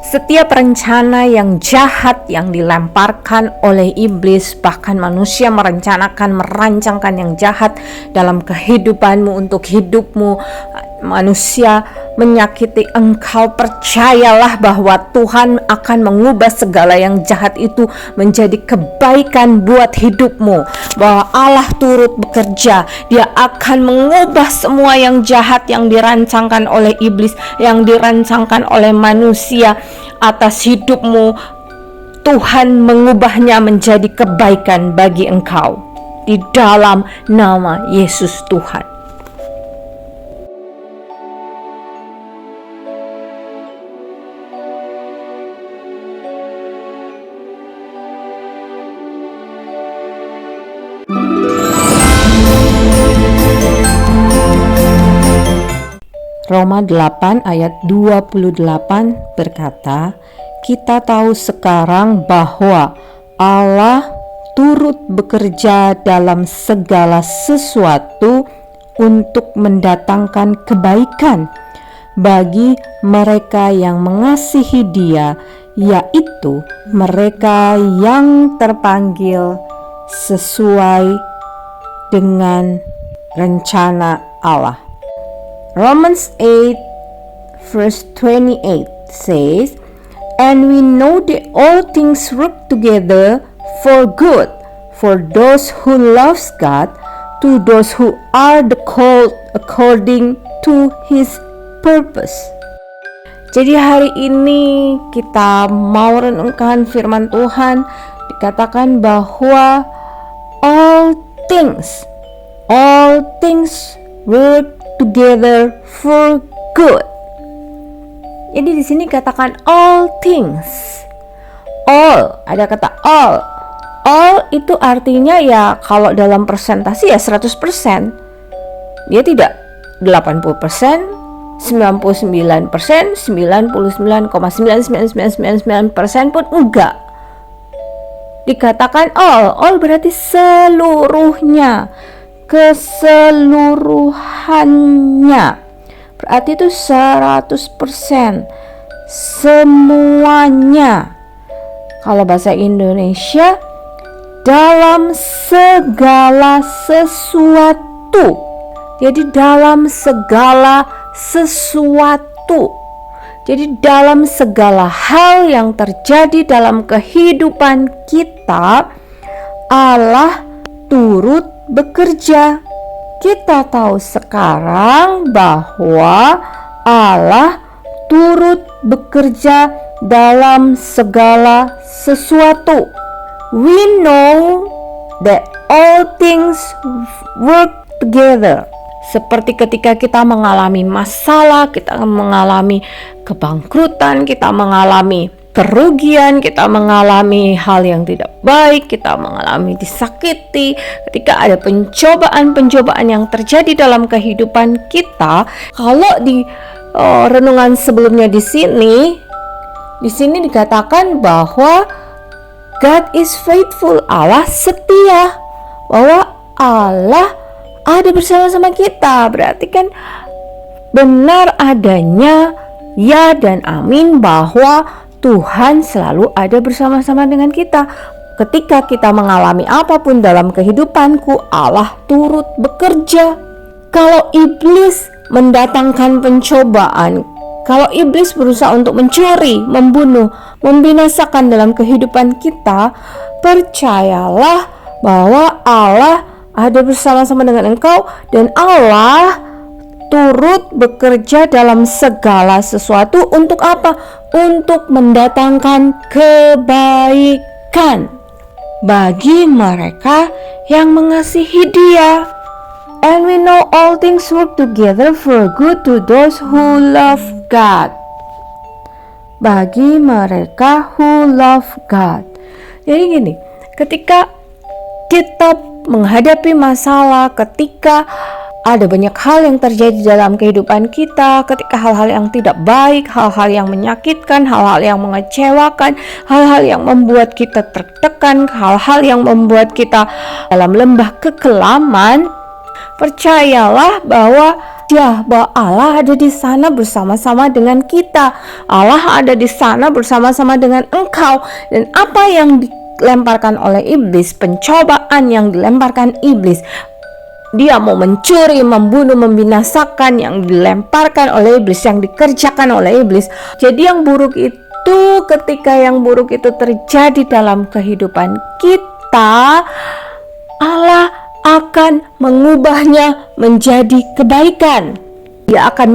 Setiap rencana yang jahat yang dilemparkan oleh iblis, bahkan manusia merancangkan yang jahat dalam kehidupanmu, untuk hidupmu, manusia menyakiti engkau, percayalah bahwa Tuhan akan mengubah segala yang jahat itu menjadi kebaikan buat hidupmu. Bahwa Allah turut bekerja, Dia akan mengubah semua yang jahat yang dirancangkan oleh iblis, yang dirancangkan oleh manusia atas hidupmu. Tuhan mengubahnya menjadi kebaikan bagi engkau di dalam nama Yesus Tuhan. Roma 8 ayat 28 berkata, kita tahu sekarang bahwa Allah turut bekerja dalam segala sesuatu untuk mendatangkan kebaikan bagi mereka yang mengasihi Dia, yaitu mereka yang terpanggil sesuai dengan rencana Allah. Romans 8 verse 28 says, and we know that all things work together for good for those who loves God, to those who are the called according to His purpose. Jadi hari ini kita mau renungkan firman Tuhan. Dikatakan bahwa all things work together for good. Jadi di sini katakan all things. All, ada kata all. All itu artinya ya kalau dalam persentase ya 100%. Dia tidak 80%, 99%, 99,99999% pun enggak. Dikatakan all berarti seluruhnya, keseluruhannya, berarti itu 100%, semuanya. Kalau bahasa Indonesia, dalam segala sesuatu. Jadi dalam segala sesuatu. Jadi dalam segala hal yang terjadi dalam kehidupan kita, Allah turut bekerja. Kita tahu sekarang bahwa Allah turut bekerja dalam segala sesuatu. We know that all things work together. Seperti ketika kita mengalami masalah, kita mengalami kebangkrutan, kita mengalami kerugian, kita mengalami hal yang tidak baik, kita mengalami disakiti, ketika ada pencobaan-pencobaan yang terjadi dalam kehidupan kita. Kalau di renungan sebelumnya di sini dikatakan bahwa God is faithful, Allah setia, bahwa Allah ada bersama-sama kita. Berarti kan benar adanya ya dan amin bahwa Tuhan selalu ada bersama-sama dengan kita. Ketika kita mengalami apapun dalam kehidupanku, Allah turut bekerja. Kalau iblis mendatangkan pencobaan, kalau iblis berusaha untuk mencuri, membunuh, membinasakan dalam kehidupan kita, percayalah bahwa Allah ada bersama-sama dengan engkau, dan Allah turut bekerja dalam segala sesuatu untuk apa? Untuk mendatangkan kebaikan bagi mereka yang mengasihi Dia. And we know all things work together for good to those who love God. Bagi mereka who love God. Jadi gini, ketika kita menghadapi masalah, ketika ada banyak hal yang terjadi dalam kehidupan kita, ketika hal-hal yang tidak baik, hal-hal yang menyakitkan, hal-hal yang mengecewakan, hal-hal yang membuat kita tertekan, hal-hal yang membuat kita dalam lembah kekelaman, percayalah bahwa bahwa Allah ada di sana bersama-sama dengan kita. Allah ada di sana bersama-sama dengan engkau. Dan apa yang dilemparkan oleh iblis, pencobaan yang dilemparkan iblis, dia mau mencuri, membunuh, membinasakan, yang dilemparkan oleh iblis, yang dikerjakan oleh iblis. Jadi yang buruk itu, ketika yang buruk itu terjadi dalam kehidupan kita, Allah akan mengubahnya menjadi kebaikan. Dia akan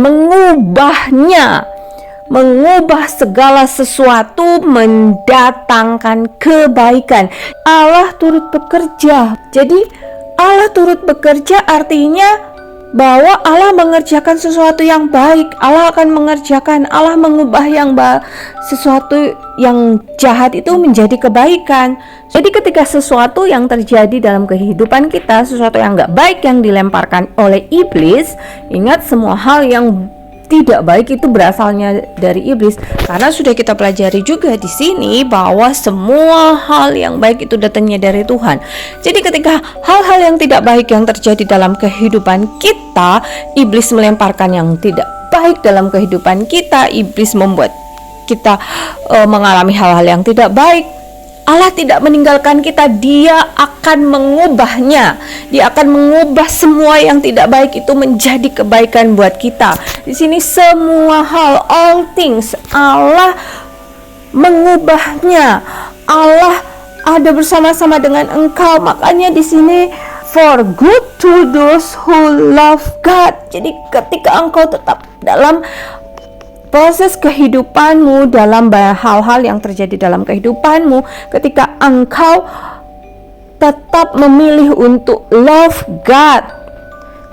mengubah segala sesuatu mendatangkan kebaikan. Allah turut bekerja. Jadi Allah turut bekerja artinya bahwa Allah mengerjakan sesuatu yang baik. Allah akan mengubah sesuatu yang jahat itu menjadi kebaikan. Jadi ketika sesuatu yang terjadi dalam kehidupan kita, sesuatu yang gak baik yang dilemparkan oleh iblis, ingat semua hal yang tidak baik itu berasalnya dari iblis, karena sudah kita pelajari juga di sini bahwa semua hal yang baik itu datangnya dari Tuhan. Jadi ketika hal-hal yang tidak baik yang terjadi dalam kehidupan kita, iblis melemparkan yang tidak baik dalam kehidupan kita, iblis membuat kita mengalami hal-hal yang tidak baik. Allah tidak meninggalkan kita, Dia akan mengubahnya. Dia akan mengubah semua yang tidak baik itu menjadi kebaikan buat kita. Di sini semua hal, all things, Allah mengubahnya. Allah ada bersama-sama dengan engkau. Makanya di sini for good to those who love God. Jadi ketika engkau tetap dalam proses kehidupanmu, dalam hal-hal yang terjadi dalam kehidupanmu, ketika engkau tetap memilih untuk love God,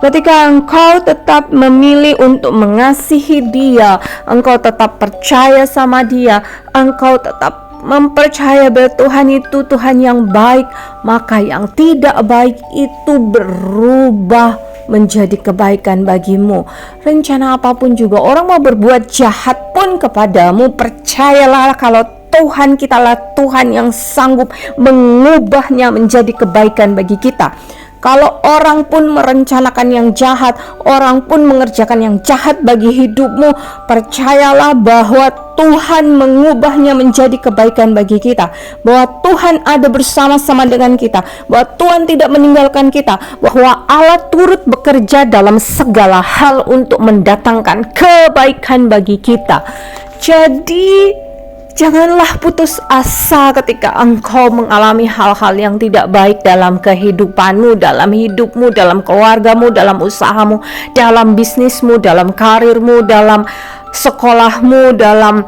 ketika engkau tetap memilih untuk mengasihi Dia, engkau tetap percaya sama Dia, engkau tetap mempercaya bahwa Tuhan itu Tuhan yang baik, maka yang tidak baik itu berubah menjadi kebaikan bagimu. Rencana apapun juga, orang mau berbuat jahat pun kepadamu, percayalah kalau Tuhan kita lah Tuhan yang sanggup mengubahnya menjadi kebaikan bagi kita. Kalau orang pun merencanakan yang jahat, orang pun mengerjakan yang jahat bagi hidupmu, percayalah bahwa Tuhan mengubahnya menjadi kebaikan bagi kita, bahwa Tuhan ada bersama-sama dengan kita, bahwa Tuhan tidak meninggalkan kita, bahwa Allah turut bekerja dalam segala hal untuk mendatangkan kebaikan bagi kita. Jadi janganlah putus asa ketika engkau mengalami hal-hal yang tidak baik dalam kehidupanmu, dalam hidupmu, dalam keluargamu, dalam usahamu, dalam bisnismu, dalam karirmu, dalam sekolahmu, dalam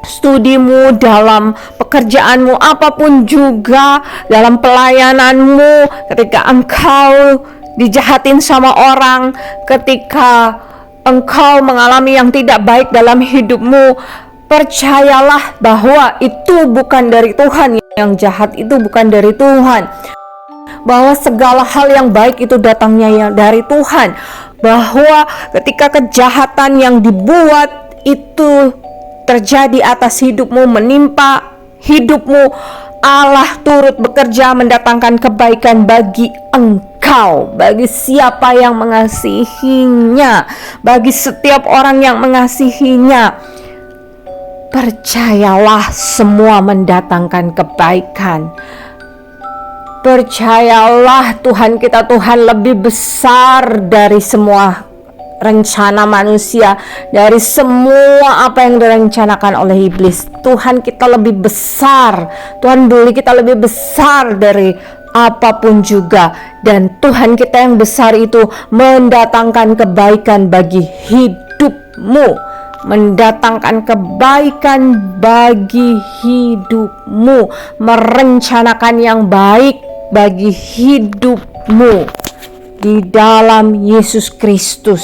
studimu, dalam pekerjaanmu, apapun juga, dalam pelayananmu, ketika engkau dijahatin sama orang, ketika engkau mengalami yang tidak baik dalam hidupmu, percayalah bahwa itu bukan dari Tuhan, yang jahat itu bukan dari Tuhan, bahwa segala hal yang baik itu datangnya dari Tuhan, bahwa ketika kejahatan yang dibuat itu terjadi atas hidupmu, menimpa hidupmu, Allah turut bekerja mendatangkan kebaikan bagi engkau, bagi siapa yang mengasihinya, bagi setiap orang yang mengasihinya. Percayalah semua mendatangkan kebaikan. Percayalah Tuhan kita Tuhan lebih besar dari semua rencana manusia, dari semua apa yang direncanakan oleh iblis. Tuhan kita lebih besar, Tuhan beli kita lebih besar dari apapun juga. Dan Tuhan kita yang besar itu mendatangkan kebaikan bagi hidupmu, mendatangkan kebaikan bagi hidupmu, merencanakan yang baik bagi hidupmu di dalam Yesus Kristus.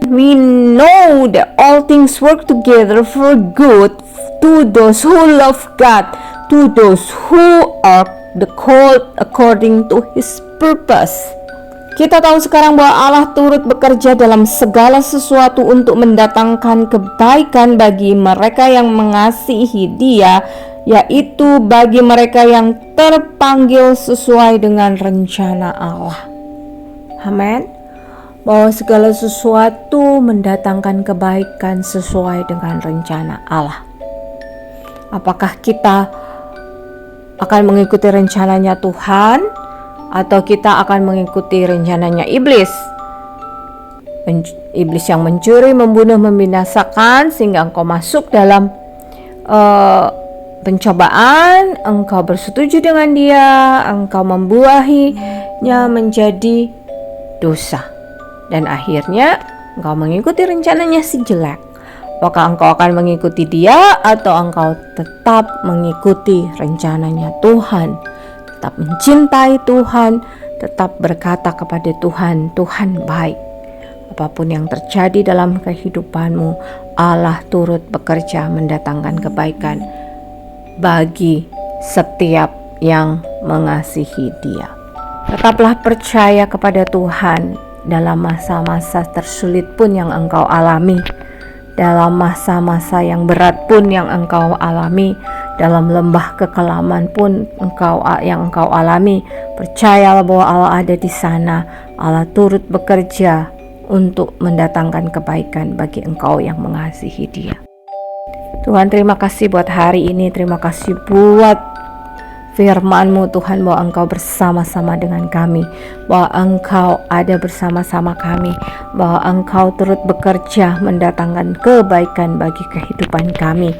We know that all things work together for good to those who love God, to those who are the called according to His purpose. Kita tahu sekarang bahwa Allah turut bekerja dalam segala sesuatu untuk mendatangkan kebaikan bagi mereka yang mengasihi Dia, yaitu bagi mereka yang terpanggil sesuai dengan rencana Allah. Amin. bahwa segala sesuatu mendatangkan kebaikan sesuai dengan rencana Allah. Apakah kita akan mengikuti rencananya Tuhan atau kita akan mengikuti rencananya iblis? Iblis yang mencuri, membunuh, membinasakan sehingga engkau masuk dalam pencobaan, engkau bersetuju dengan dia, engkau membuahinya menjadi dosa, dan akhirnya engkau mengikuti rencananya si jelek. Apakah engkau akan mengikuti dia atau engkau tetap mengikuti rencananya Tuhan, tetap mencintai Tuhan, tetap berkata kepada Tuhan, Tuhan baik. Apapun yang terjadi dalam kehidupanmu, Allah turut bekerja mendatangkan kebaikan bagi setiap yang mengasihi Dia. Tetaplah percaya kepada Tuhan dalam masa-masa tersulit pun yang engkau alami, dalam masa-masa yang berat pun yang engkau alami, dalam lembah kekelaman pun yang engkau alami. Percayalah bahwa Allah ada di sana. Allah turut bekerja untuk mendatangkan kebaikan bagi engkau yang mengasihi Dia. Tuhan, terima kasih buat hari ini. Terima kasih buat firman-Mu Tuhan, bahwa Engkau bersama-sama dengan kami, bahwa Engkau ada bersama-sama kami, bahwa Engkau turut bekerja mendatangkan kebaikan bagi kehidupan kami.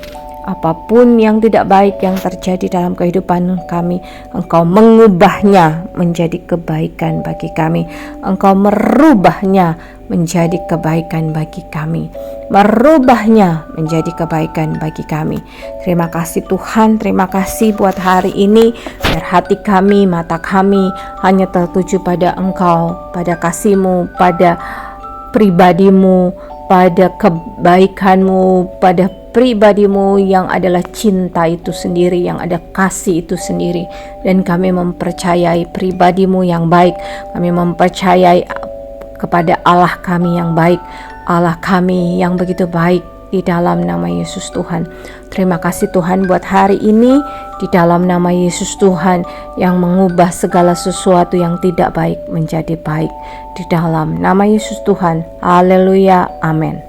Apapun yang tidak baik yang terjadi dalam kehidupan kami, Engkau mengubahnya menjadi kebaikan bagi kami. Engkau merubahnya menjadi kebaikan bagi kami, merubahnya menjadi kebaikan bagi kami. Terima kasih Tuhan, terima kasih buat hari ini. Biar hati kami, mata kami hanya tertuju pada Engkau, pada kasih-Mu, pada pribadi-Mu, pada kebaikan-Mu, pada pribadi-Mu yang adalah cinta itu sendiri, yang ada kasih itu sendiri. Dan kami mempercayai pribadi-Mu yang baik. Kami mempercayai kepada Allah kami yang baik, Allah kami yang begitu baik, di dalam nama Yesus Tuhan. Terima kasih Tuhan buat hari ini, di dalam nama Yesus Tuhan yang mengubah segala sesuatu yang tidak baik menjadi baik, di dalam nama Yesus Tuhan. Haleluya, amin.